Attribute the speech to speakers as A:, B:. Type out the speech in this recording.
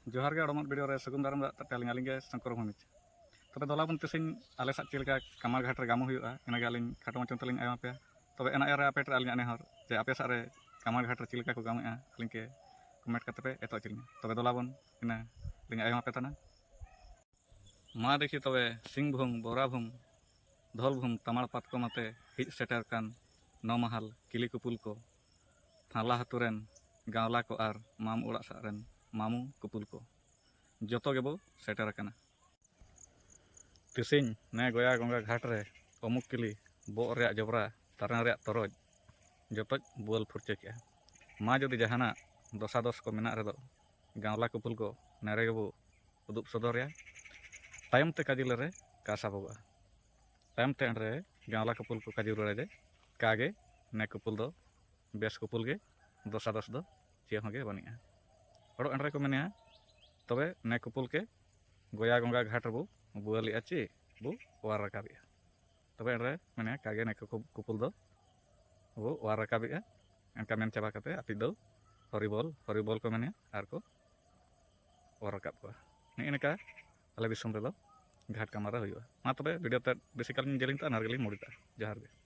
A: जोहार गे अड़मत वीडियो रे सगुन दाराम तालिंग आलिंग गे शंकर भूमिज तबे दलाबन तिसिंग आले सा चिलका कमार घाट रे गामो हुआ इनागे आलिंग खाटो मचन तलिंग आयमा पे तबे एना एरा आपे आलिंग नेहर जे आपे सा रे कमार घाट रे चिलका को गामेआ आलिंग के कमेंट करते पे एतो चिलिंग तबे दलाबन इना लिंग आयमा पे तना मा देखी तबे सिंहभूम बोराभूम धोलभूम तमाड़ पात को मते हिज सेटर कान नौमहाल किली कुपुल को फाला हतुरेन गावला को आर माम ओड़ा सा रेन मामू कुपुल को जोतो गेबो सेटर कना तिसिंग ने गोया गंगा घाट रे अमुक किली बो रे जबरा तारा रे तरज जोतो बोल फुरचे के मा जदि जहाना दोसा दोस को मेना रेदो गावला कुपुल को नेरे गेबो उदुप सदोरिया तायम ते काजिल रे कासा बगा तायम ते रे गावला कुपुल को काजिल रे जे कागे ने कुपुल दो बेस कुपुल गे दोसा दोस दो चे होगे बनिया ओड़ो एंड्रे को मेना तबे ने कुपुल के गोया गंगा घाट रबो बुआली आची बु वार रकाबिया तबे एंड्रे मेना कागे ने कुपुल दो वो वार रकाबिया एनका मेन चाबा कते आपि दो हरिबोल को मेना आर को वार रकाब को ने इनका आले दिसम रे दो घाट कमारा हुआ मा तबे वीडियो ते बेसिकली जेलिंग ता नारगली मुड़ीता जहार गे।